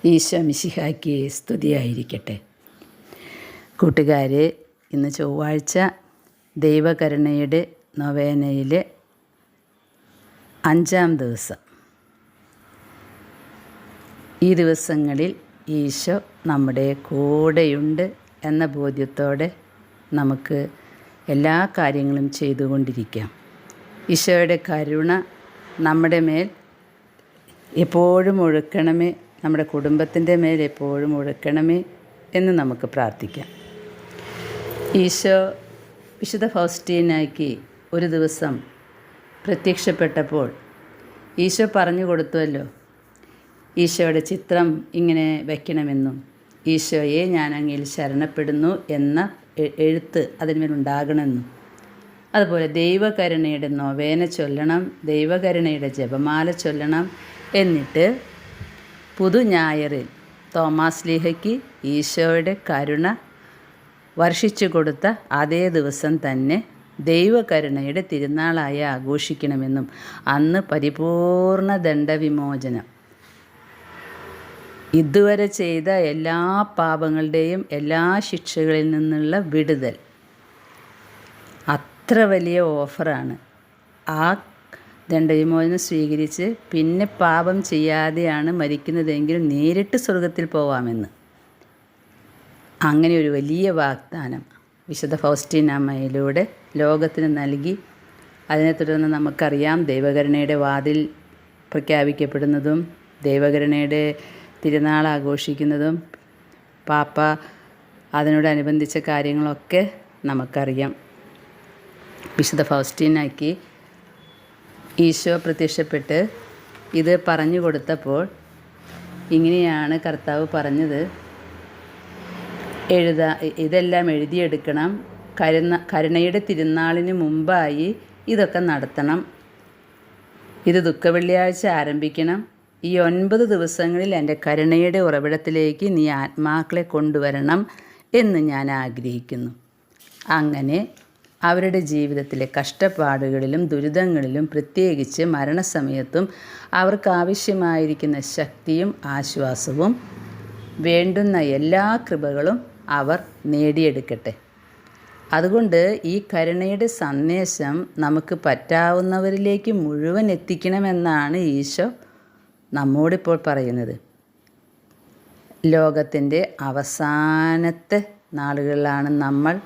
ഈശോ മിശിഹായ്ക്ക് സ്തുതിയായിരിക്കട്ടെ. കൂട്ടുകാരെ, ഇന്ന് ചൊവ്വാഴ്ച ദൈവകരുണയുടെ നൊവേനയിലെ 5-ാം ദിവസം. ഈ ദിവസങ്ങളിൽ ഈശോ നമ്മുടെ കൂടെയുണ്ട് എന്ന ബോധ്യത്തോടെ നമുക്ക് എല്ലാ കാര്യങ്ങളും ചെയ്തുകൊണ്ടിരിക്കാം. ഈശോയുടെ കരുണ നമ്മുടെ മേൽ എപ്പോഴും ഒഴുക്കണമേ, നമ്മുടെ കുടുംബത്തിൻ്റെ മേൽ എപ്പോഴും ഒഴുക്കണമേ എന്ന് നമുക്ക് പ്രാർത്ഥിക്കാം. ഈശോ വിശുദ്ധ ഫൗസ്റ്റീനായ്ക്ക് ഒരു ദിവസം പ്രത്യക്ഷപ്പെട്ടപ്പോൾ ഈശോ പറഞ്ഞു കൊടുത്തുവല്ലോ, ഈശോയുടെ ചിത്രം ഇങ്ങനെ വയ്ക്കണമെന്നും ഈശോയെ ഞാൻ അങ്ങയിൽ ശരണപ്പെടുന്നു എന്ന എഴുത്ത് അതിന്മേലുണ്ടാകണമെന്നും, അതുപോലെ ദൈവകരുണയുടെ നൊവേന ചൊല്ലണം, ദൈവകരുണയുടെ ജപമാല ചൊല്ലണം. എന്നിട്ട് പുതുഞായറിൽ തോമാസ് ലീഹയ്ക്ക് ഈശോയുടെ കരുണ വർഷിച്ചു കൊടുത്ത അതേ ദിവസം തന്നെ ദൈവകരുണയുടെ തിരുനാളായി ആഘോഷിക്കണമെന്നും, അന്ന് പരിപൂർണ ദണ്ഡവിമോചനം, ഇതുവരെ ചെയ്ത എല്ലാ പാപങ്ങളുടെയും എല്ലാ ശിക്ഷകളിൽ നിന്നുള്ള വിടുതൽ, അത്ര വലിയ ഓഫറാണ്. ആ ദണ്ഡവിമോചനം സ്വീകരിച്ച് പിന്നെ പാപം ചെയ്യാതെയാണ് മരിക്കുന്നതെങ്കിൽ നേരിട്ട് സ്വർഗത്തിൽ പോവാമെന്ന്, അങ്ങനെ ഒരു വലിയ വാഗ്ദാനം വിശുദ്ധ ഫൗസ്റ്റീനാമ്മയിലൂടെ ലോകത്തിന് നൽകി. അതിനെ തുടർന്ന് നമുക്കറിയാം, ദൈവകരുണയുടെ വാതിൽ പ്രഖ്യാപിക്കപ്പെടുന്നതും ദൈവകരുണയുടെ തിരുനാൾ ആഘോഷിക്കുന്നതും പാപ്പ അതിനോടനുബന്ധിച്ച കാര്യങ്ങളൊക്കെ നമുക്കറിയാം. വിശുദ്ധ ഫൗസ്റ്റീനായ്ക്ക് ഈശോ പ്രത്യക്ഷപ്പെട്ട് ഇത് പറഞ്ഞു കൊടുത്തപ്പോൾ ഇങ്ങനെയാണ് കർത്താവ് പറഞ്ഞത്: ഇതെല്ലാം എഴുതിയെടുക്കണം, കരുണയുടെ തിരുനാളിന് മുമ്പായി ഇതൊക്കെ നടത്തണം, ഇത് ദുഃഖവെള്ളിയാഴ്ച ആരംഭിക്കണം, ഈ 9 ദിവസങ്ങളിൽ എൻ്റെ കരുണയുടെ ഉറവിടത്തിലേക്ക് നീ ആത്മാക്കളെ കൊണ്ടുവരണം എന്ന് ഞാൻ ആഗ്രഹിക്കുന്നു. അങ്ങനെ അവരുടെ ജീവിതത്തിലെ കഷ്ടപ്പാടുകളിലും ദുരിതങ്ങളിലും, പ്രത്യേകിച്ച് മരണസമയത്തും അവർക്കാവശ്യമായിരിക്കുന്ന ശക്തിയും ആശ്വാസവും വേണ്ടുന്ന എല്ലാ കൃപകളും അവർ നേടിയെടുക്കട്ടെ. അതുകൊണ്ട് ഈ കരുണയുടെ സന്ദേശം നമുക്ക് പറ്റാവുന്നവരിലേക്ക് മുഴുവൻ എത്തിക്കണമെന്നാണ് ഈശോ നമ്മോടിപ്പോൾ പറയുന്നത്. ലോകത്തിൻ്റെ അവസാനത്തെ നാളുകളിലാണ് നമ്മൾ.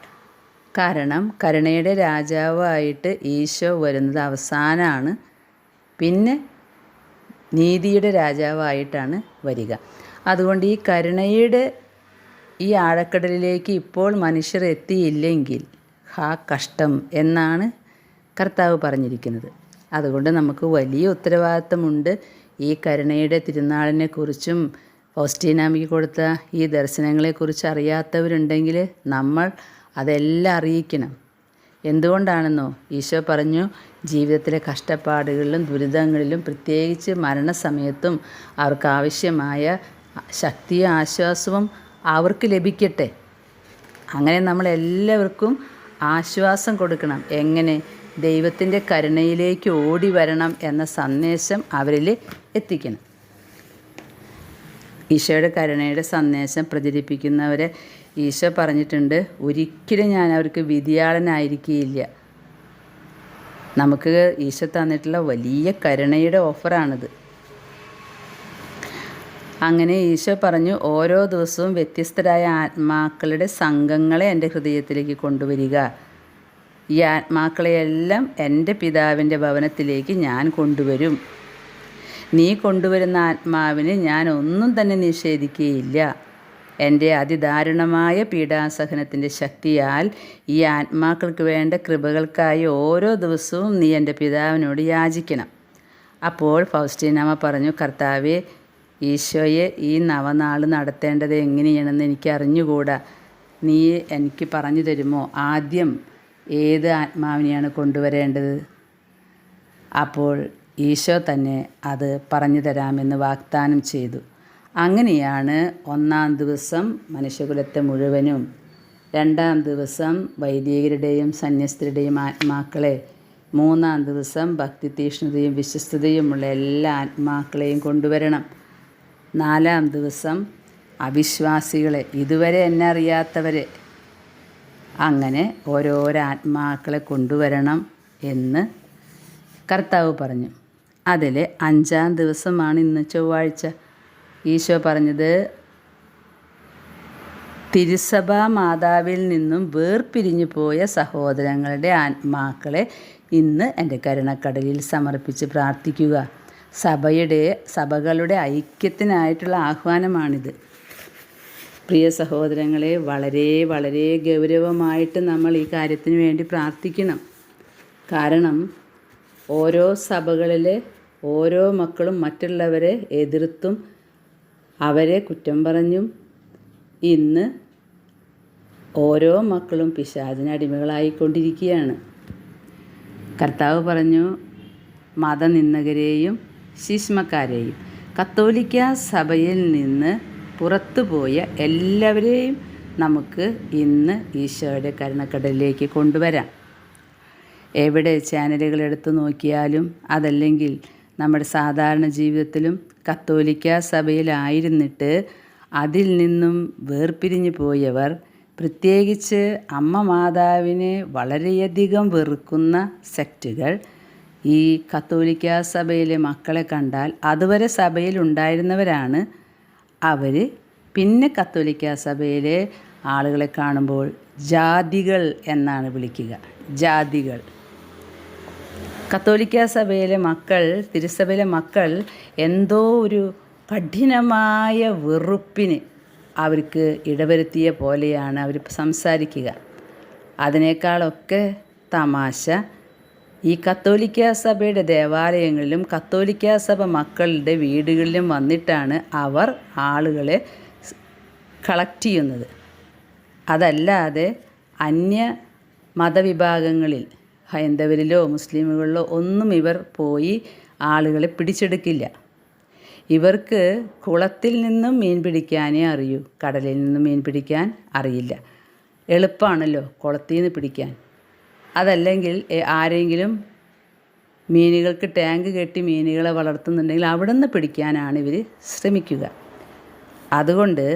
കാരണം കരുണയുടെ രാജാവായിട്ട് ഈശോ വരുന്നത് അവസാനമാണ്, പിന്നെ നീതിയുടെ രാജാവായിട്ടാണ് വരിക. അതുകൊണ്ട് ഈ കരുണയുടെ ഈ ആഴക്കടലിലേക്ക് ഇപ്പോൾ മനുഷ്യർ എത്തിയില്ലെങ്കിൽ കഷ്ടം എന്നാണ് കർത്താവ് പറഞ്ഞിരിക്കുന്നത്. അതുകൊണ്ട് നമുക്ക് വലിയ ഉത്തരവാദിത്തമുണ്ട്. ഈ കരുണയുടെ തിരുനാളിനെക്കുറിച്ചും ഫൗസ്റ്റീനാമ്മയ്ക്ക് കൊടുത്ത ഈ ദർശനങ്ങളെക്കുറിച്ച് അറിയാത്തവരുണ്ടെങ്കിൽ നമ്മൾ അതെല്ലാം അറിയിക്കണം. എന്തുകൊണ്ടാണെന്നോ, ഈശോ പറഞ്ഞു, ജീവിതത്തിലെ കഷ്ടപ്പാടുകളിലും ദുരിതങ്ങളിലും പ്രത്യേകിച്ച് മരണസമയത്തും അവർക്കാവശ്യമായ ശക്തിയും ആശ്വാസവും അവർക്ക് ലഭിക്കട്ടെ. അങ്ങനെ നമ്മളെല്ലാവർക്കും ആശ്വാസം കൊടുക്കണം. എങ്ങനെ? ദൈവത്തിൻ്റെ കരുണയിലേക്ക് ഓടി വരണം എന്ന സന്ദേശം അവരിൽ എത്തിക്കണം. ഈശോയുടെ കരുണയുടെ സന്ദേശം പ്രചരിപ്പിക്കുന്നവരെ ഈശോ പറഞ്ഞിട്ടുണ്ട്, ഒരിക്കലും ഞാൻ അവർക്ക് വിധിയാളനായിരിക്കുകയില്ല. നമുക്ക് ഈശോ തന്നിട്ടുള്ള വലിയ കരുണയുടെ ഓഫറാണിത്. അങ്ങനെ ഈശോ പറഞ്ഞു, ഓരോ ദിവസവും വ്യത്യസ്തരായ ആത്മാക്കളുടെ സംഘങ്ങളെ എൻ്റെ ഹൃദയത്തിലേക്ക് കൊണ്ടുവരിക. ഈ ആത്മാക്കളെയെല്ലാം എൻ്റെ പിതാവിൻ്റെ ഭവനത്തിലേക്ക് ഞാൻ കൊണ്ടുവരും. നീ കൊണ്ടുവരുന്ന ആത്മാവിന് ഞാൻ ഒന്നും തന്നെ നിഷേധിക്കുകയില്ല. എൻ്റെ അതിദാരുണമായ പീഡാസഹനത്തിൻ്റെ ശക്തിയാൽ ഈ ആത്മാക്കൾക്ക് വേണ്ട കൃപകൾക്കായി ഓരോ ദിവസവും നീ എൻ്റെ പിതാവിനോട് യാചിക്കണം. അപ്പോൾ ഫൗസ്റ്റീനാമ്മ പറഞ്ഞു, കർത്താവേ, ഈശോയെ ഈ നവനാൾ നടത്തേണ്ടത് എങ്ങനെയാണെന്ന് എനിക്ക് അറിഞ്ഞുകൂടാ. നീ എനിക്ക് പറഞ്ഞു തരുമോ? ആദ്യം ഏത് ആത്മാവിനെയാണ് കൊണ്ടുവരേണ്ടത്? അപ്പോൾ ഈശോ തന്നെ അത് പറഞ്ഞു തരാമെന്ന് വാഗ്ദാനം ചെയ്തു. അങ്ങനെയാണ് 1-ാം ദിവസം മനുഷ്യകുലത്തെ മുഴുവനും, 2-ാം ദിവസം വൈദികരുടെയും സന്യസ്തരുടെയും ആത്മാക്കളെ, 3-ാം ദിവസം ഭക്തി തീഷ്ണതയും വിശ്വസ്തതയുമുള്ള എല്ലാ ആത്മാക്കളെയും കൊണ്ടുവരണം. 4-ാം ദിവസം അവിശ്വാസികളെ, ഇതുവരെ എന്നെ അറിയാത്തവരെ, അങ്ങനെ ഓരോരോ ആത്മാക്കളെ കൊണ്ടുവരണം എന്ന് കർത്താവ് പറഞ്ഞു. അതിൽ 5-ാം ദിവസമാണ് ഇന്ന് ചൊവ്വാഴ്ച. ഈശോ പറഞ്ഞത്, തിരുസഭാ മാതാവിൽ നിന്നും വേർപിരിഞ്ഞു പോയ സഹോദരങ്ങളുടെ ആത്മാക്കളെ ഇന്ന് എൻ്റെ കരുണക്കടലിൽ സമർപ്പിച്ച് പ്രാർത്ഥിക്കുക. സഭകളുടെ ഐക്യത്തിനായിട്ടുള്ള ആഹ്വാനമാണിത്. പ്രിയ സഹോദരങ്ങളെ, വളരെ വളരെ ഗൗരവമായിട്ട് നമ്മൾ ഈ കാര്യത്തിന് വേണ്ടി പ്രാർത്ഥിക്കണം. കാരണം ഓരോ സഭകളിലെ ഓരോ മക്കളും മറ്റുള്ളവരെ എതിർത്തും അവരെ കുറ്റം പറഞ്ഞും ഇന്ന് ഓരോ മക്കളും പിശാചിന് അടിമകളായിക്കൊണ്ടിരിക്കുകയാണ്. കർത്താവ് പറഞ്ഞു, മതനിന്ദകരെയും ശിശ്മക്കാരെയും കത്തോലിക്ക സഭയിൽ നിന്ന് പുറത്തുപോയ എല്ലാവരെയും നമുക്ക് ഇന്ന് ഈശോയുടെ കരുണക്കടലിലേക്ക് കൊണ്ടുവരാം. എവിടെ ചാനലുകൾ എടുത്തു നോക്കിയാലും, അതല്ലെങ്കിൽ നമ്മുടെ സാധാരണ ജീവിതത്തിലും കത്തോലിക്ക സഭയിലായിരുന്നിട്ട് അതിൽ നിന്നും വേർപിരിഞ്ഞു പോയവർ, പ്രത്യേകിച്ച് അമ്മ മാതാവിനെ വളരെയധികം വെറുക്കുന്ന സെക്റ്റുകൾ ഈ കത്തോലിക്ക സഭയിലെ മക്കളെ കണ്ടാൽ, അതുവരെ സഭയിൽ ഉണ്ടായിരുന്നവരാണ് അവർ, പിന്നെ കത്തോലിക്ക സഭയിലെ ആളുകളെ കാണുമ്പോൾ ജാതികൾ എന്നാണ് വിളിക്കുക. ജാതികൾ. കത്തോലിക്ക സഭയിലെ മക്കൾ, തിരുസഭയിലെ മക്കൾ എന്തോ ഒരു കഠിനമായ വെറുപ്പിന് അവർക്ക് ഇടവരുത്തിയ പോലെയാണ് അവർ സംസാരിക്കുക. അതിനേക്കാളൊക്കെ തമാശ, ഈ കത്തോലിക്ക സഭയുടെ ദേവാലയങ്ങളിലും കത്തോലിക്ക സഭ മക്കളുടെ വീടുകളിലും വന്നിട്ടാണ് അവർ ആളുകളെ കളക്ട് ചെയ്യുന്നത്. അതല്ലാതെ അന്യ മതവിഭാഗങ്ങളിൽ, ഹൈന്ദവരിലോ മുസ്ലിമുകളിലോ ഒന്നും ഇവർ പോയി ആളുകളെ പിടിച്ചെടുക്കില്ല. ഇവർക്ക് കുളത്തിൽ നിന്നും മീൻ പിടിക്കാനേ അറിയൂ, കടലിൽ നിന്നും മീൻ പിടിക്കാൻ അറിയില്ല. എളുപ്പമാണല്ലോ കുളത്തിൽ നിന്ന് പിടിക്കാൻ. അതല്ലെങ്കിൽ ആരെങ്കിലും മീനുകൾക്ക് ടാങ്ക് കെട്ടി മീനുകളെ വളർത്തുന്നുണ്ടെങ്കിൽ അവിടെ നിന്ന് പിടിക്കാനാണ് ഇവർ ശ്രമിക്കുക. അതുകൊണ്ട്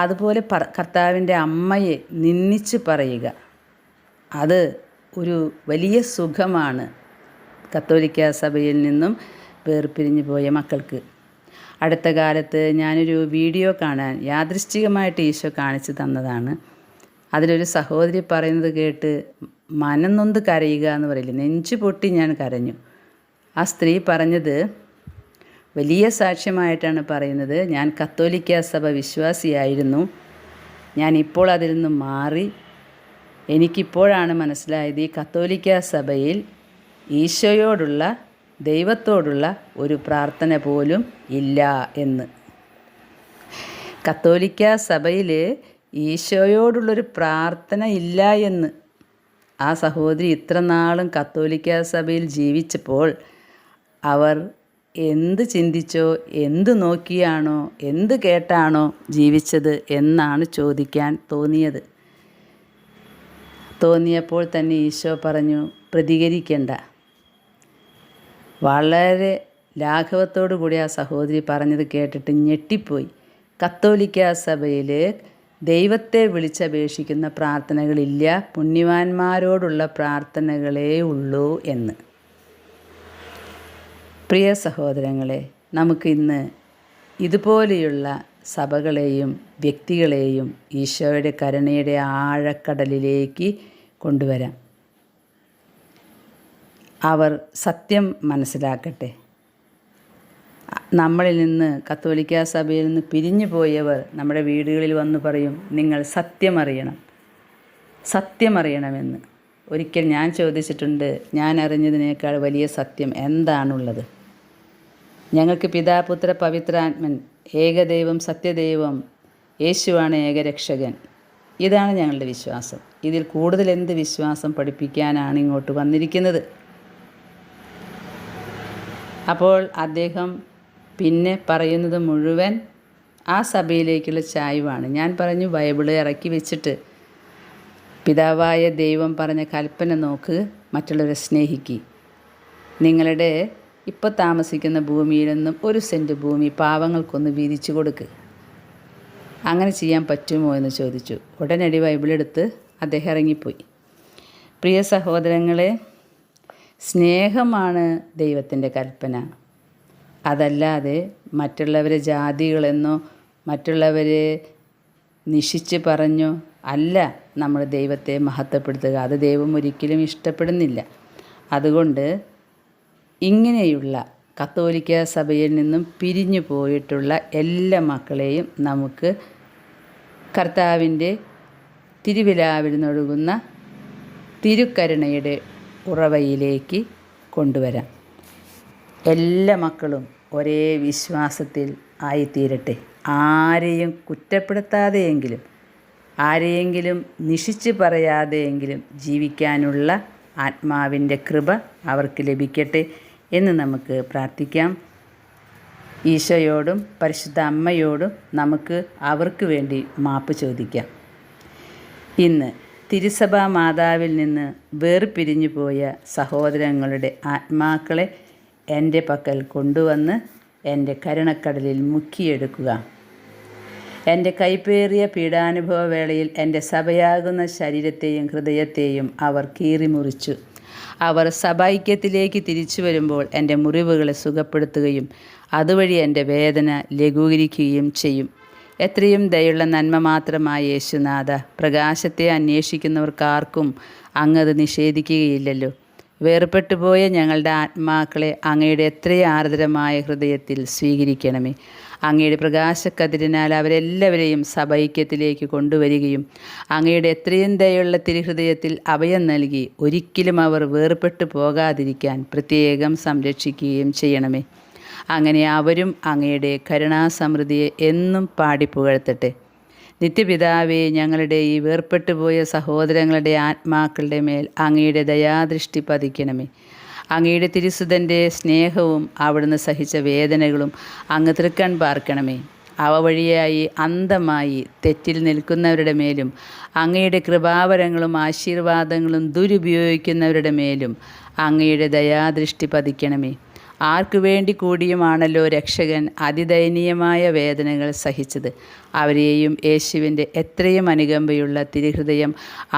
അതുപോലെ കർത്താവിൻ്റെ അമ്മയെ നിന്ദിച്ച് പറയുക, അത് ഒരു വലിയ സുഖമാണ് കത്തോലിക്ക സഭയിൽ നിന്നും വേർപിരിഞ്ഞു പോയ മക്കൾക്ക്. അടുത്ത കാലത്ത് ഞാനൊരു വീഡിയോ കാണാൻ യാദൃശ്ചികമായിട്ട് ഈശോ കാണിച്ചു തന്നതാണ്. അതിലൊരു സഹോദരി പറയുന്നത് കേട്ട് മനം നൊന്ത് കരയുക എന്ന് പറയില്ല, നെഞ്ചു പൊട്ടി ഞാൻ കരഞ്ഞു. ആ സ്ത്രീ പറഞ്ഞത് വലിയ സാക്ഷ്യമായിട്ടാണ് പറയുന്നത്, ഞാൻ കത്തോലിക്ക സഭ വിശ്വാസിയായിരുന്നു, ഞാൻ ഇപ്പോൾ അതിൽ നിന്നും മാറി. എനിക്കിപ്പോഴാണ് മനസ്സിലായത് ഈ കത്തോലിക്ക സഭയിൽ ഈശോയോടുള്ള, ദൈവത്തോടുള്ള ഒരു പ്രാർത്ഥന പോലും ഇല്ല എന്ന്. കത്തോലിക്ക സഭയിൽ ഈശോയോടുള്ളൊരു പ്രാർത്ഥന ഇല്ല എന്ന് ആ സഹോദരി ഇത്ര നാളും കത്തോലിക്ക സഭയിൽ ജീവിച്ചപ്പോൾ അവർ എന്ത് ചിന്തിച്ചോ, എന്ത് നോക്കിയാണോ, എന്ത് കേട്ടാണോ ജീവിച്ചത് എന്നാണ് ചോദിക്കാൻ തോന്നിയപ്പോൾ തന്നെ ഈശോ പറഞ്ഞു, പ്രതികരിക്കണ്ട. വളരെ ലാഘവത്തോടു കൂടി ആ സഹോദരി പറഞ്ഞത് കേട്ടിട്ട് ഞെട്ടിപ്പോയി. കത്തോലിക്ക സഭയിൽ ദൈവത്തെ വിളിച്ചപേക്ഷിക്കുന്ന പ്രാർത്ഥനകളില്ല, പുണ്യവാന്മാരോടുള്ള പ്രാർത്ഥനകളേ ഉള്ളൂ എന്ന്. പ്രിയ സഹോദരങ്ങളെ, നമുക്കിന്ന് ഇതുപോലെയുള്ള സഭകളെയും വ്യക്തികളെയും ഈശോയുടെ കരുണയുടെ ആഴക്കടലിലേക്ക് കൊണ്ടുവരാം. അവർ സത്യം മനസ്സിലാക്കട്ടെ. നമ്മളിൽ നിന്ന്, കത്തോലിക്ക സഭയിൽ നിന്ന് പിരിഞ്ഞു പോയവർ നമ്മുടെ വീടുകളിൽ വന്ന് പറയും, നിങ്ങൾ സത്യമറിയണമെന്ന്. ഒരിക്കൽ ഞാൻ ചോദിച്ചിട്ടുണ്ട്, ഞാൻ അറിഞ്ഞതിനേക്കാൾ വലിയ സത്യം എന്താണുള്ളത്? ഞങ്ങൾക്ക് പിതാപുത്ര പവിത്രാത്മൻ, ഏകദൈവം സത്യദൈവം, യേശുവാണ് ഏകരക്ഷകൻ. ഇതാണ് ഞങ്ങളുടെ വിശ്വാസം. ഇതിൽ കൂടുതൽ എന്ത് വിശ്വാസം പഠിപ്പിക്കാനാണ് ഇങ്ങോട്ട് വന്നിരിക്കുന്നത്? അപ്പോൾ അദ്ദേഹം പിന്നെ പറയുന്നത് മുഴുവൻ ആ സഭയിലേക്കുള്ള ചായ്വാണ്. ഞാൻ പറഞ്ഞു, ബൈബിള് ഇറക്കി വെച്ചിട്ട് പിതാവായ ദൈവം പറഞ്ഞ കൽപ്പന നോക്ക്, മറ്റുള്ളവരെ സ്നേഹിക്കുക. നിങ്ങളുടെ ഇപ്പോൾ താമസിക്കുന്ന ഭൂമിയിൽ നിന്നും 1 സെൻറ്റ് ഭൂമി പാവങ്ങൾക്കൊന്ന് വീതിച്ചു കൊടുക്ക്. അങ്ങനെ ചെയ്യാൻ പറ്റുമോ എന്ന് ചോദിച്ചു. ഉടനടി ബൈബിളെടുത്ത് അദ്ദേഹം ഇറങ്ങിപ്പോയി. പ്രിയ സഹോദരങ്ങളെ, സ്നേഹമാണ് ദൈവത്തിൻ്റെ കൽപ്പന. അതല്ലാതെ മറ്റുള്ളവരെ ജാതികളെന്നോ മറ്റുള്ളവരെ നിഷിച്ച് പറഞ്ഞോ അല്ല നമ്മൾ ദൈവത്തെ മഹത്വപ്പെടുത്തുക. അത് ദൈവം ഒരിക്കലും ഇഷ്ടപ്പെടുന്നില്ല. അതുകൊണ്ട് ഇങ്ങനെയുള്ള കത്തോലിക്ക സഭയിൽ നിന്നും പിരിഞ്ഞു പോയിട്ടുള്ള എല്ലാ മക്കളെയും നമുക്ക് കർത്താവിൻ്റെ തിരുവിലാവിൽ നിന്നൊഴുകുന്ന തിരുക്കരുണയുടെ ഉറവയിലേക്ക് കൊണ്ടുവരാം. എല്ലാ മക്കളും ഒരേ വിശ്വാസത്തിൽ ആയിത്തീരട്ടെ. ആരെയും കുറ്റപ്പെടുത്താതെയെങ്കിലും ആരെയെങ്കിലും നിഷിച്ച് പറയാതെയെങ്കിലും ജീവിക്കാനുള്ള ആത്മാവിൻ്റെ കൃപ അവർക്ക് ലഭിക്കട്ടെ എന്ന് നമുക്ക് പ്രാർത്ഥിക്കാം. ഈശോയോടും പരിശുദ്ധ അമ്മയോടും നമുക്ക് അവർക്ക് വേണ്ടി മാപ്പ് ചോദിക്കാം. ഇന്ന് തിരുസഭാ മാതാവിൽ നിന്ന് വേർപിരിഞ്ഞു പോയ സഹോദരങ്ങളുടെ ആത്മാക്കളെ എൻ്റെ പക്കൽ കൊണ്ടുവന്ന് എൻ്റെ കരുണക്കടലിൽ മുക്കിയെടുക്കുക. എൻ്റെ കൈപ്പേറിയ പീഡാനുഭവ വേളയിൽ എൻ്റെ സഭയാകുന്ന ശരീരത്തെയും ഹൃദയത്തെയും അവർ കീറിമുറിച്ചു. അവർ സഭൈക്യത്തിലേക്ക് തിരിച്ചു വരുമ്പോൾ എൻ്റെ മുറിവുകളെ സുഖപ്പെടുത്തുകയും അതുവഴി എൻ്റെ വേദന ലഘൂകരിക്കുകയും ചെയ്യും. എത്രയും ദയുള്ള നന്മ മാത്രമായ യേശുനാഥ, പ്രകാശത്തെ അന്വേഷിക്കുന്നവർക്കാർക്കും അങ്ങത് നിഷേധിക്കുകയില്ലല്ലോ. വേർപെട്ടുപോയ ഞങ്ങളുടെ ആത്മാക്കളെ അങ്ങയുടെ എത്രയും ആർദ്രമായ ഹൃദയത്തിൽ സ്വീകരിക്കണമേ. അങ്ങയുടെ പ്രകാശക്കതിരിനാൽ അവരെല്ലാവരെയും സഭൈക്യത്തിലേക്ക് കൊണ്ടുവരികയും അങ്ങയുടെ എത്രയും ദയുള്ള തിരുഹൃദയത്തിൽ അഭയം നൽകി ഒരിക്കലും അവർ വേർപെട്ടു പോകാതിരിക്കാൻ പ്രത്യേകം സംരക്ഷിക്കുകയും ചെയ്യണമേ. അങ്ങനെ അവരും അങ്ങയുടെ കരുണാസമൃദ്ധിയെ എന്നും പാടിപ്പുകഴ്ത്തട്ടെ. നിത്യപിതാവേ, ഞങ്ങളുടെ ഈ വേർപെട്ടുപോയ സഹോദരങ്ങളുടെ ആത്മാക്കളുടെ മേൽ അങ്ങയുടെ ദയാദൃഷ്ടി പതിക്കണമേ. അങ്ങയുടെ തിരുസുതൻ്റെ സ്നേഹവും അവിടുന്ന് സഹിച്ച വേദനകളും അങ്ങ് തൃക്കൺ പാർക്കണമേ. അവ വഴിയായി അന്ധമായി തെറ്റിൽ നിൽക്കുന്നവരുടെ മേലും അങ്ങയുടെ കൃപാവരങ്ങളും ആശീർവാദങ്ങളും ദുരുപയോഗിക്കുന്നവരുടെ മേലും അങ്ങയുടെ ദയാദൃഷ്ടി പതിക്കണമേ. ആർക്കു വേണ്ടി കൂടിയുമാണല്ലോ രക്ഷകൻ അതിദയനീയമായ വേദനകൾ സഹിച്ചത്. അവരെയും യേശുവിൻ്റെ എത്രയും അനുകമ്പയുള്ള തിരുഹൃദയം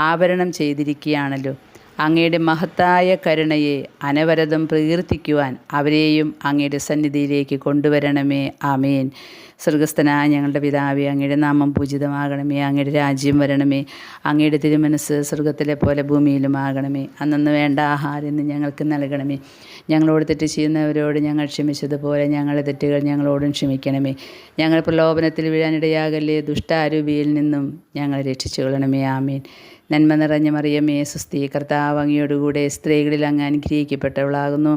ആവരണം ചെയ്തിരിക്കുകയാണല്ലോ. അങ്ങയുടെ മഹത്തായ കരുണയെ അനവരതം പ്രകീർത്തിക്കുവാൻ അവരെയും അങ്ങയുടെ സന്നിധിയിലേക്ക് കൊണ്ടുവരണമേ. ആമേൻ. സ്വർഗസ്ഥനായ ഞങ്ങളുടെ പിതാവേ, അങ്ങയുടെ നാമം പൂജിതമാകണമേ. അങ്ങയുടെ രാജ്യം വരണമേ. അങ്ങയുടെ തിരുമനസ്സ് സ്വർഗത്തിലെ പോലെ ഭൂമിയിലുമാകണമേ. അന്നന്ന് വേണ്ട ആഹാരം ഇന്ന് ഞങ്ങൾക്ക് നൽകണമേ. ഞങ്ങളോട് തെറ്റ് ചെയ്യുന്നവരോട് ഞങ്ങൾ ക്ഷമിച്ചതുപോലെ ഞങ്ങളുടെ തെറ്റുകൾ ഞങ്ങളോടും ക്ഷമിക്കണമേ. ഞങ്ങൾ പ്രലോഭനത്തിൽ വീഴാനിടയാകല്ലേ. ദുഷ്ടാരൂപിയിൽ നിന്നും ഞങ്ങളെ രക്ഷിച്ചു കൊള്ളണമേ. ആമേൻ. നന്മ നിറഞ്ഞ മറിയമേ, സ്വസ്തി, കർത്താവ് അങ്ങയോടുകൂടെ സ്ത്രീകളിൽ അങ്ങ് അനുഗ്രഹിക്കപ്പെട്ടവളാകുന്നു.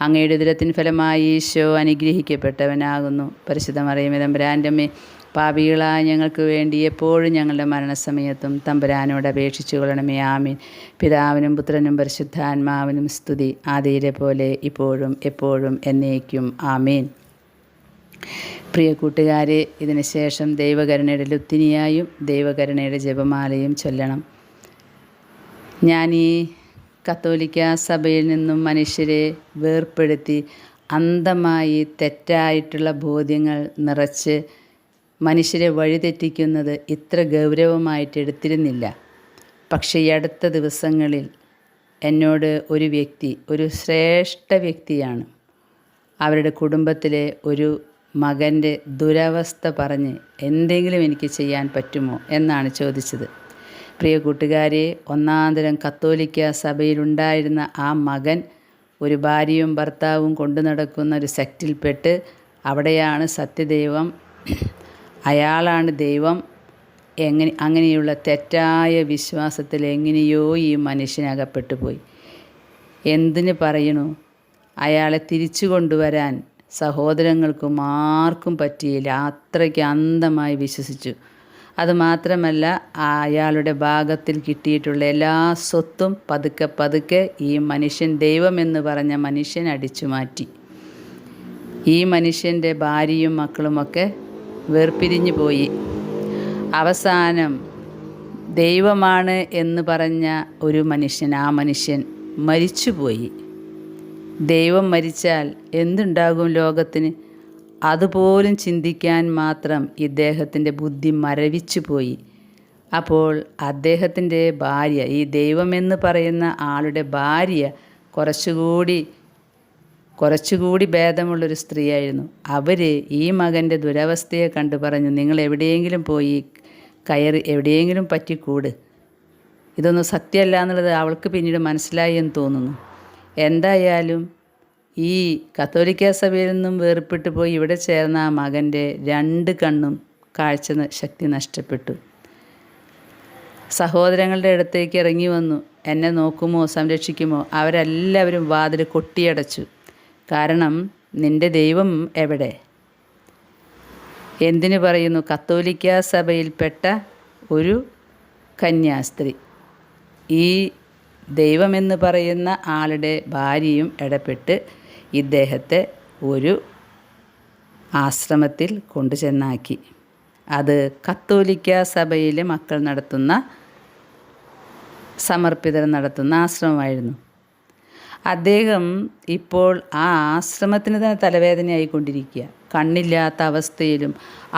അങ്ങയുടെ ഉദരത്തിൻ ഫലമായി ഈശോ അനുഗ്രഹിക്കപ്പെട്ടവനാകുന്നു. പരിശുദ്ധ മറിയമേ, തമ്പുരാൻ്റെ അമ്മേ, പാപികളായ ഞങ്ങൾക്ക് വേണ്ടി എപ്പോഴും ഞങ്ങളുടെ മരണസമയത്തും തമ്പുരാനോട് അപേക്ഷിച്ചു കൊള്ളണമേ. ആമീൻ. പിതാവിനും പുത്രനും പരിശുദ്ധാത്മാവിനും സ്തുതി, ആദിയിലെ പോലെ ഇപ്പോഴും എപ്പോഴും എന്നേക്കും. ആമീൻ. പ്രിയ കൂട്ടുകാരെ, ഇതിന് ശേഷം ദൈവകരുണയുടെ ലുത്തിനിയായും ദൈവകരുണയുടെ ജപമാലയും ചൊല്ലണം. ഞാൻ ഈ കത്തോലിക്ക സഭയിൽ നിന്നും മനുഷ്യരെ വേർപ്പെടുത്തി അന്ധമായി തെറ്റായിട്ടുള്ള ബോധ്യങ്ങൾ നിറച്ച് മനുഷ്യരെ വഴിതെറ്റിക്കുന്നത് ഇത്ര ഗൗരവമായിട്ട് എടുത്തിരുന്നില്ല. പക്ഷേ ഈ അടുത്ത ദിവസങ്ങളിൽ എന്നോട് ഒരു വ്യക്തി, ഒരു ശ്രേഷ്ഠ വ്യക്തിയാണ്, അവരുടെ കുടുംബത്തിലെ ഒരു മകൻ്റെ ദുരവസ്ഥ പറഞ്ഞ് എന്തെങ്കിലും എനിക്ക് ചെയ്യാൻ പറ്റുമോ എന്നാണ് ചോദിച്ചത്. പ്രിയ കൂട്ടുകാരെ, ഒന്നാന്തരം കത്തോലിക്ക സഭയിലുണ്ടായിരുന്ന ആ മകൻ ഒരു ഭാര്യയും ഭർത്താവും കൊണ്ടു നടക്കുന്ന ഒരു സെക്റ്റിൽപ്പെട്ട് അവിടെയാണ് സത്യദൈവം, അയാളാണ് ദൈവം, അങ്ങനെയുള്ള തെറ്റായ വിശ്വാസത്തിൽ എങ്ങനെയോ ഈ മനുഷ്യനകപ്പെട്ടു പോയി. എന്തിന് പറയണു, അയാളെ തിരിച്ചു കൊണ്ടുവരാൻ സഹോദരങ്ങൾക്കും ആർക്കും പറ്റിയില്ല. അത്രയ്ക്ക് അന്ധമായി വിശ്വസിച്ചു. അതുമാത്രമല്ല, അയാളുടെ ഭാഗത്തിൽ കിട്ടിയിട്ടുള്ള എല്ലാ സ്വത്തും പതുക്കെ പതുക്കെ ഈ മനുഷ്യൻ, ദൈവമെന്ന് പറഞ്ഞ മനുഷ്യൻ അടിച്ചു മാറ്റി. ഈ മനുഷ്യൻ്റെ ഭാര്യയും മക്കളുമൊക്കെ വേർപിരിഞ്ഞു പോയി. അവസാനം ദൈവമാണ് എന്ന് പറഞ്ഞ ഒരു മനുഷ്യൻ, ആ മനുഷ്യൻ മരിച്ചുപോയി. ദൈവം മരിച്ചാൽ എന്തുണ്ടാകും ലോകത്തിന്? അതുപോലും ചിന്തിക്കാൻ മാത്രം ഇദ്ദേഹത്തിൻ്റെ ബുദ്ധി മരവിച്ചു പോയി. അപ്പോൾ അദ്ദേഹത്തിൻ്റെ ഭാര്യ, ഈ ദൈവമെന്ന് പറയുന്ന ആളുടെ ഭാര്യ കുറച്ചുകൂടി ഭേദമുള്ളൊരു സ്ത്രീയായിരുന്നു. അവർ ഈ മകൻ്റെ ദുരവസ്ഥയെ കണ്ടു പറഞ്ഞു, നിങ്ങൾ എവിടെയെങ്കിലും പോയി കയറി എവിടെയെങ്കിലും പറ്റിക്കൂട്. ഇതൊന്നും സത്യമല്ല എന്നുള്ളത് അവൾക്ക് പിന്നീട് മനസ്സിലായി എന്ന് തോന്നുന്നു. എന്തായാലും ഈ കത്തോലിക്ക സഭയിൽ നിന്നും വേർപെട്ടു പോയി ഇവിടെ ചേർന്ന ആ മകൻ്റെ 2 കണ്ണും കാഴ്ച ശക്തി നഷ്ടപ്പെട്ടു. സഹോദരങ്ങളുടെ അടുത്തേക്ക് ഇറങ്ങി വന്നു, എന്നെ നോക്കുമോ സംരക്ഷിക്കുമോ? അവരെല്ലാവരും വാതിൽ കൊട്ടിയടച്ചു. കാരണം നിൻ്റെ ദൈവം എവിടെ? എന്തിനു പറയുന്നു? കത്തോലിക്ക സഭയിൽപ്പെട്ട ഒരു കന്യാസ്ത്രീ ഈ ദൈവമെന്ന് പറയുന്ന ആളുടെ ഭാര്യയും ഇടപെട്ട് ഇദ്ദേഹത്തെ ഒരു ആശ്രമത്തിൽ കൊണ്ടു ചെന്നാക്കി. അത് കത്തോലിക്ക സഭയിലെ മക്കൾ നടത്തുന്ന, സമർപ്പിതർ നടത്തുന്ന ആശ്രമമായിരുന്നു. അദ്ദേഹം ഇപ്പോൾ ആ ആശ്രമത്തിന് തന്നെ തലവേദനയായിക്കൊണ്ടിരിക്കുക. കണ്ണില്ലാത്ത അവസ്ഥയിലും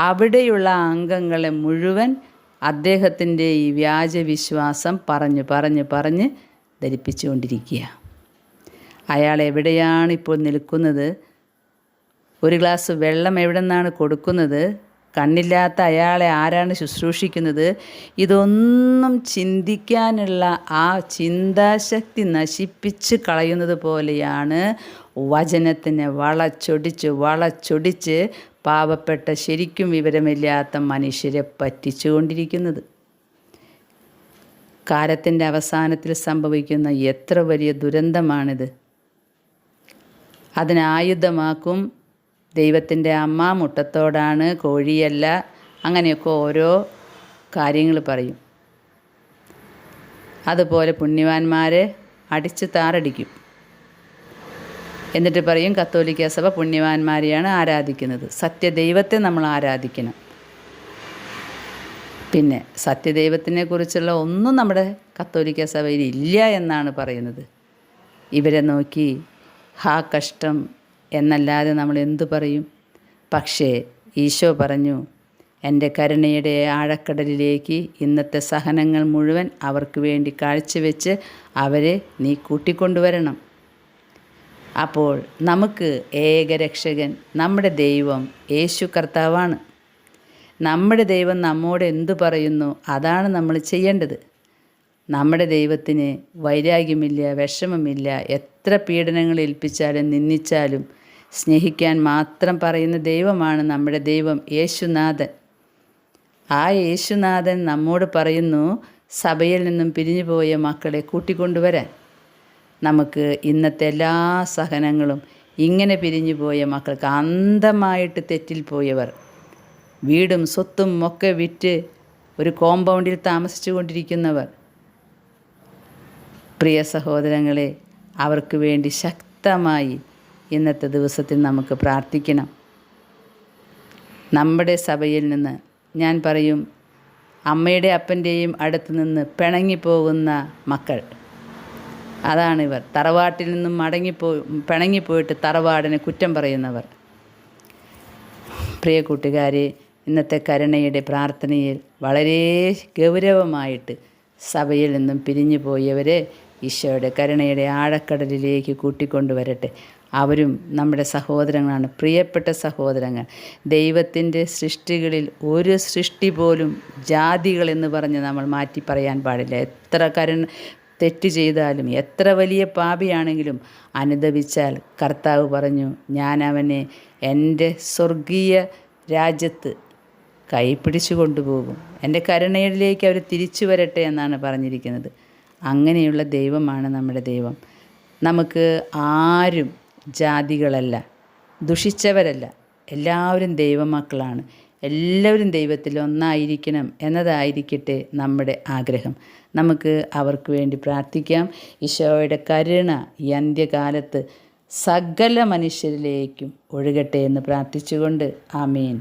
അവിടെയുള്ള അംഗങ്ങളെ മുഴുവൻ അദ്ദേഹത്തിൻ്റെ ഈ വ്യാജവിശ്വാസം പറഞ്ഞ് ധരിപ്പിച്ചുകൊണ്ടിരിക്കുക. അയാൾ എവിടെയാണ് ഇപ്പോൾ നിൽക്കുന്നത്? ഒരു ഗ്ലാസ് വെള്ളം എവിടെ നിന്നാണ് കൊടുക്കുന്നത്? കണ്ണില്ലാത്ത അയാളെ ആരാണ് ശുശ്രൂഷിക്കുന്നത്? ഇതൊന്നും ചിന്തിക്കാനുള്ള ആ ചിന്താശക്തി നശിപ്പിച്ച് കളയുന്നത് പോലെയാണ് വചനത്തിനെ വളച്ചൊടിച്ച് പാവപ്പെട്ട ശരിക്കും വിവരമില്ലാത്ത മനുഷ്യരെ പറ്റിച്ചുകൊണ്ടിരിക്കുന്നത്. കാലത്തിൻ്റെ അവസാനത്തിൽ സംഭവിക്കുന്ന എത്ര വലിയ ദുരന്തമാണിത്! അതിനായുധമാക്കും ദൈവത്തിൻ്റെ അമ്മ മുട്ടത്തോടാണ്, കോഴിയല്ല, അങ്ങനെയൊക്കെ ഓരോ കാര്യങ്ങൾ പറയും. അതുപോലെ പുണ്യവാന്മാരെ അടിച്ച് താറടിക്കും. എന്നിട്ട് പറയും കത്തോലിക്ക സഭ പുണ്യവാന്മാരെയാണ് ആരാധിക്കുന്നത്. സത്യദൈവത്തെ നമ്മൾ ആരാധിക്കണം. പിന്നെ സത്യദൈവത്തിനെക്കുറിച്ചുള്ള ഒന്നും നമ്മുടെ കത്തോലിക്ക സഭയിൽ ഇല്ല എന്നാണ് പറയുന്നത്. ഇവരെ നോക്കി ഹാ കഷ്ടം എന്നല്ലാതെ നമ്മൾ എന്തു പറയും? പക്ഷേ ഈശോ പറഞ്ഞു, എൻ്റെ കരുണയുടെ ആഴക്കടലിലേക്ക് ഇന്നത്തെ സഹനങ്ങൾ മുഴുവൻ അവർക്ക് വേണ്ടി കാഴ്ചവെച്ച് അവരെ നീ കൂട്ടിക്കൊണ്ടുവരണം. അപ്പോൾ നമുക്ക് ഏകരക്ഷകൻ നമ്മുടെ ദൈവം യേശു കർത്താവാണ്. നമ്മുടെ ദൈവം നമ്മോട് എന്തു പറയുന്നു അതാണ് നമ്മൾ ചെയ്യേണ്ടത്. നമ്മുടെ ദൈവത്തിന് വൈരാഗ്യമില്ല, വിഷമമില്ല. എത്ര പീഡനങ്ങൾ ഏൽപ്പിച്ചാലും നിന്ദിച്ചാലും സ്നേഹിക്കാൻ മാത്രം പറയുന്ന ദൈവമാണ് നമ്മുടെ ദൈവം യേശുനാഥൻ. ആ യേശുനാഥൻ നമ്മോട് പറയുന്നു, സഭയിൽ നിന്നും പിരിഞ്ഞു പോയ മക്കളെ കൂട്ടിക്കൊണ്ടുവരാൻ. നമുക്ക് ഇന്നത്തെ എല്ലാ സഹനങ്ങളും ഇങ്ങനെ പിരിഞ്ഞു പോയ മക്കൾക്ക്, അന്ധമായിട്ട് തെറ്റിൽ പോയവർ, വീടും സ്വത്തും ഒക്കെ വിറ്റ് ഒരു കോമ്പൗണ്ടിൽ താമസിച്ചു കൊണ്ടിരിക്കുന്നവർ, പ്രിയ സഹോദരങ്ങളെ, അവർക്ക് വേണ്ടി ശക്തമായി ഇന്നത്തെ ദിവസത്തിൽ നമുക്ക് പ്രാർത്ഥിക്കണം. നമ്മുടെ സഭയിൽ നിന്ന് ഞാൻ പറയും, അമ്മയുടെ അപ്പൻ്റെയും അടുത്ത് നിന്ന് പിണങ്ങിപ്പോകുന്ന മക്കൾ, അതാണിവർ. തറവാട്ടിൽ നിന്നും പിണങ്ങിപ്പോയിട്ട് തറവാടിനെ കുറ്റം പറയുന്നവർ. പ്രിയ കൂട്ടുകാരെ, ഇന്നത്തെ കരുണയുടെ പ്രാർത്ഥനയിൽ വളരെ ഗൗരവമായിട്ട് സഭയിൽ നിന്നും പിരിഞ്ഞു പോയവരെ ഈശോയുടെ കരുണയുടെ ആഴക്കടലിലേക്ക് കൂട്ടിക്കൊണ്ടുവരട്ടെ. അവരും നമ്മുടെ സഹോദരങ്ങളാണ്, പ്രിയപ്പെട്ട സഹോദരങ്ങൾ. ദൈവത്തിൻ്റെ സൃഷ്ടികളിൽ ഒരു സൃഷ്ടി പോലും ജാതികളെന്ന് പറഞ്ഞ് നമ്മൾ മാറ്റി പറയാൻ പാടില്ല. എത്ര തെറ്റ് ചെയ്താലും, എത്ര വലിയ പാപിയാണെങ്കിലും അനുദപിച്ചാൽ കർത്താവ് പറഞ്ഞു, ഞാൻ അവനെ എൻ്റെ സ്വർഗീയ രാജ്യത്ത് കൈപ്പിടിച്ചു കൊണ്ടുപോകും. എൻ്റെ കരുണയിലേക്ക് അവർ തിരിച്ചു വരട്ടെ എന്നാണ് പറഞ്ഞിരിക്കുന്നത്. അങ്ങനെയുള്ള ദൈവമാണ് നമ്മുടെ ദൈവം. നമുക്ക് ആരും ജാതികളല്ല, ദുഷിച്ചവരല്ല, എല്ലാവരും ദൈവമക്കളാണ്. എല്ലാവരും ദൈവത്തിൽ ഒന്നായിരിക്കണം എന്നതായിരിക്കട്ടെ നമ്മുടെ ആഗ്രഹം. നമുക്ക് അവർക്ക് വേണ്ടി പ്രാർത്ഥിക്കാം. ഈശോയുടെ കരുണ ഈ അന്ത്യകാലത്ത് സകല മനുഷ്യരിലേക്കും ഒഴുകട്ടെ എന്ന് പ്രാർത്ഥിച്ചുകൊണ്ട് ആമേൻ.